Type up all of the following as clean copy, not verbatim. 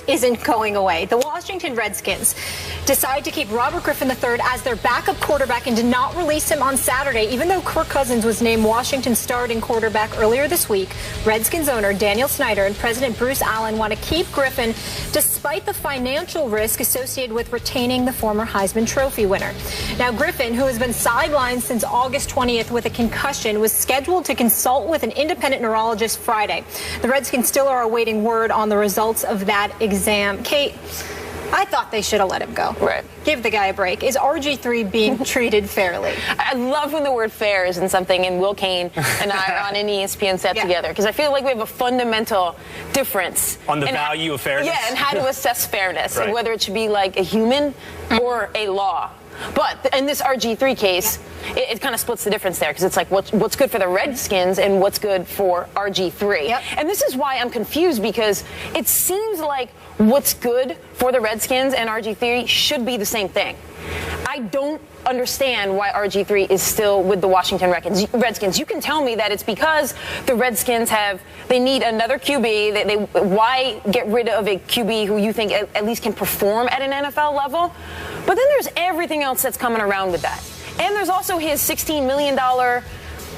isn't going away. The Washington Redskins decide to keep Robert Griffin III as their backup quarterback and did not release him on Saturday, even though Kirk Cousins was named Washington's starting quarterback earlier this week. Redskins owner Daniel Snyder and President Bruce Allen want to keep Griffin despite the financial risk associated with retaining the former Heisman Trophy winner. Now, Griffin, who has been sidelined since August 20th with a concussion, was scheduled to consult with an independent neurologist Friday. The Redskins still are awaiting word on the results of that exam. Kate, I thought they should have let him go. Right. Give the guy a break. Is RG3 being treated fairly? I love when the word fair is in something, and Will Kane and I are on an ESPN set together, because I feel like we have a fundamental difference on the value of fairness. Yeah, and how to assess fairness, right. And whether it should be like a human or a law. But in this RG3 case, it kind of splits the difference there, because it's like what's good for the Redskins and what's good for RG3. Yep. And this is why I'm confused, because it seems like what's good for the Redskins and RG3 should be the same thing. I don't understand why RG3 is still with the Washington Redskins. You can tell me that it's because the Redskins they need another QB. Why get rid of a QB who you think at least can perform at an NFL level? But then there's everything else that's coming around with that. And there's also his $16 million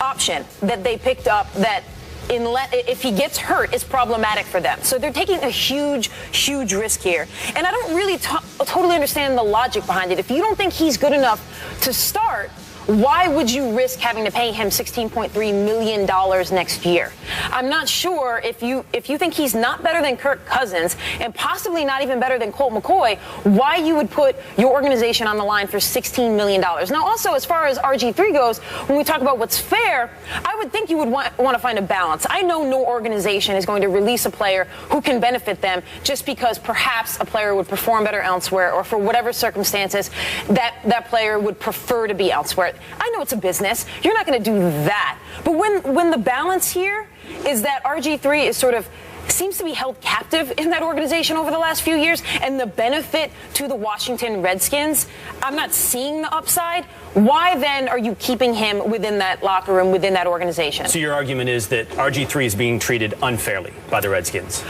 option that they picked up that if he gets hurt, is problematic for them. So they're taking a huge, huge risk here. And I don't really totally understand the logic behind it. If you don't think he's good enough to start, why would you risk having to pay him $16.3 million next year? I'm not sure if you think he's not better than Kirk Cousins and possibly not even better than Colt McCoy, why you would put your organization on the line for $16 million. Now, also, as far as RG3 goes, when we talk about what's fair, I would think you would want to find a balance. I know no organization is going to release a player who can benefit them just because perhaps a player would perform better elsewhere, or for whatever circumstances that player would prefer to be elsewhere. I know it's a business. You're not going to do that. But when the balance here is that RG3 is sort of seems to be held captive in that organization over the last few years, and the benefit to the Washington Redskins, I'm not seeing the upside. Why then are you keeping him within that locker room, within that organization? So your argument is that RG3 is being treated unfairly by the Redskins?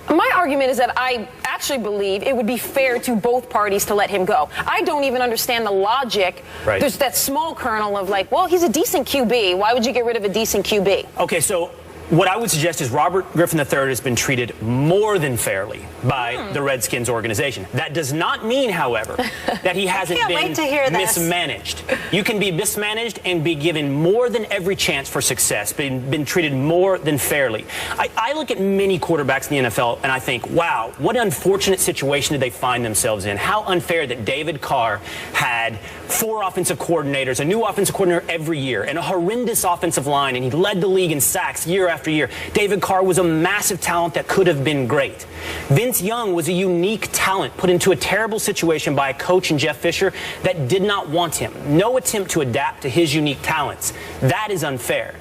My argument is that I actually believe it would be fair to both parties to let him go. I don't even understand the logic. Right. There's that small kernel of like, well, he's a decent QB. Why would you get rid of a decent QB? Okay, so what I would suggest is Robert Griffin III has been treated more than fairly by the Redskins organization. That does not mean, however, that he hasn't been mismanaged. You can be mismanaged and be given more than every chance for success, been treated more than fairly. I look at many quarterbacks in the NFL and I think, wow, what an unfortunate situation did they find themselves in? How unfair that David Carr had 4 offensive coordinators, a new offensive coordinator every year, and a horrendous offensive line, and he led the league in sacks year after year. David Carr was a massive talent that could have been great. Vince Young was a unique talent put into a terrible situation by a coach in Jeff Fisher that did not want him. No attempt to adapt to his unique talents. That is unfair.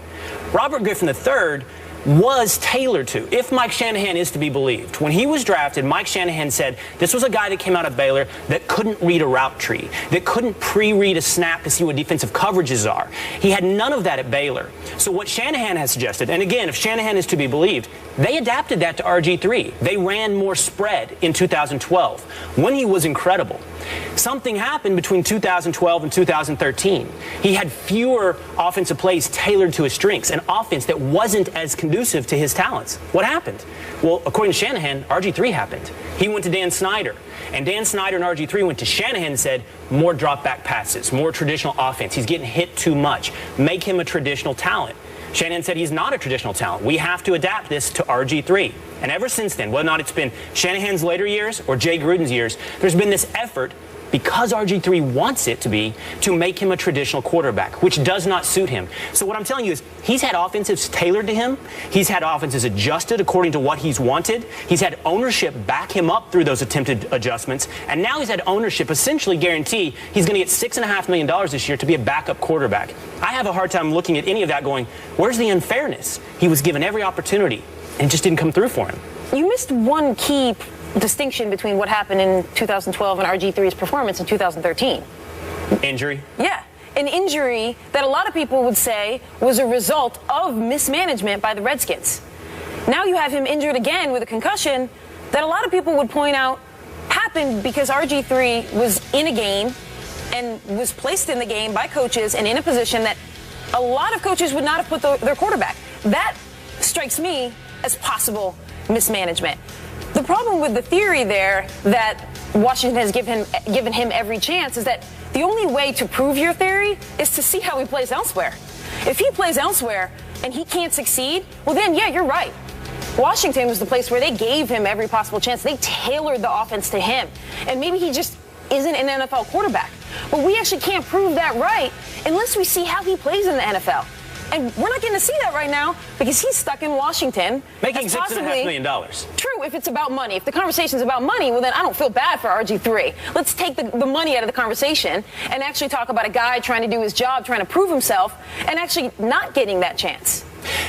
Robert Griffin III was tailored to, if Mike Shanahan is to be believed. When he was drafted, Mike Shanahan said this was a guy that came out of Baylor that couldn't read a route tree, that couldn't pre-read a snap to see what defensive coverages are. He had none of that at Baylor. So what Shanahan has suggested, and again, if Shanahan is to be believed, they adapted that to RG3. They ran more spread in 2012 when he was incredible. Something happened between 2012 and 2013. He had fewer offensive plays tailored to his strengths, an offense that wasn't as conducive to his talents. What happened? Well, according to Shanahan, RG3 happened. He went to Dan Snyder, and Dan Snyder and RG3 went to Shanahan and said, more drop back passes, more traditional offense. He's getting hit too much. Make him a traditional talent. Shanahan said he's not a traditional talent. We have to adapt this to RG3. And ever since then, whether or not it's been Shanahan's later years or Jay Gruden's years, there's been this effort, because RG3 wants it to be, to make him a traditional quarterback, which does not suit him. So what I'm telling you is he's had offenses tailored to him. He's had offenses adjusted according to what he's wanted. He's had ownership back him up through those attempted adjustments. And now he's had ownership essentially guarantee he's going to get $6.5 million this year to be a backup quarterback. I have a hard time looking at any of that going, where's the unfairness? He was given every opportunity and it just didn't come through for him. You missed one key distinction between what happened in 2012 and RG3's performance in 2013. Injury? Yeah. An injury that a lot of people would say was a result of mismanagement by the Redskins. Now you have him injured again with a concussion. that a lot of people would point out happened because RG3 was in a game and was placed in the game by coaches and in a position that a lot of coaches would not have put their quarterback. That strikes me as possible mismanagement. The problem with the theory there that Washington has given him every chance is that the only way to prove your theory is to see how he plays elsewhere. If he plays elsewhere and he can't succeed, well then, yeah, you're right. Washington was the place where they gave him every possible chance. They tailored the offense to him. And maybe he just isn't an NFL quarterback. But we actually can't prove that right unless we see how he plays in the NFL. And we're not getting to see that right now because he's stuck in Washington. Making $6.5 million. True, if it's about money. If the conversation's about money, well, then I don't feel bad for RG3. Let's take the money out of the conversation and actually talk about a guy trying to do his job, trying to prove himself, and actually not getting that chance.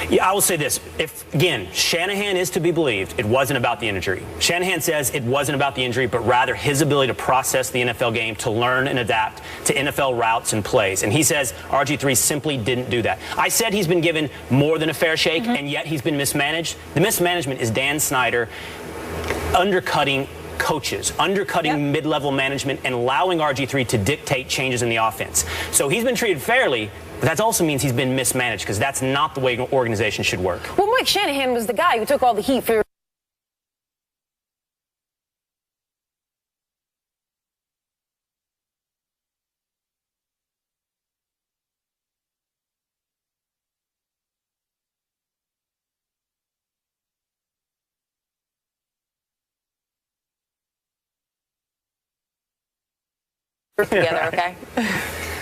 Yeah, I will say this. If, again, Shanahan is to be believed, it wasn't about the injury. Shanahan says it wasn't about the injury, but rather his ability to process the NFL game, to learn and adapt to NFL routes and plays. And he says RG3 simply didn't do that. I said he's been given more than a fair shake, and yet he's been mismanaged. The mismanagement is Dan Snyder undercutting coaches, undercutting mid-level management, and allowing RG3 to dictate changes in the offense. So he's been treated fairly, but that also means he's been mismanaged because that's not the way an organization should work. Well, Mike Shanahan was the guy who took all the heat for together, okay?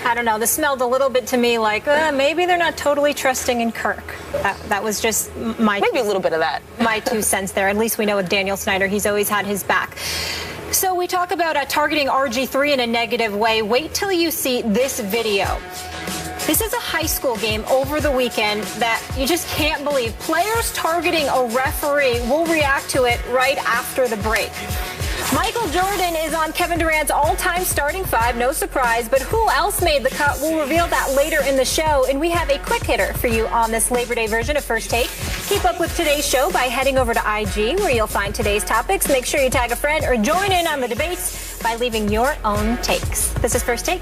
I don't know. This smelled a little bit to me like maybe they're not totally trusting in Kirk. That was just maybe a little bit of that. My 2 cents there. At least we know with Daniel Snyder, he's always had his back. So we talk about targeting RG3 in a negative way. Wait till you see this video. This is a high school game over the weekend that you just can't believe. Players targeting a referee will react to it right after the break. Michael Jordan is on Kevin Durant's all-time starting 5, no surprise, but who else made the cut? We'll reveal that later in the show, and we have a quick hitter for you on this Labor Day version of First Take. Keep up with today's show by heading over to IG, where you'll find today's topics. Make sure you tag a friend or join in on the debates by leaving your own takes. This is First Take.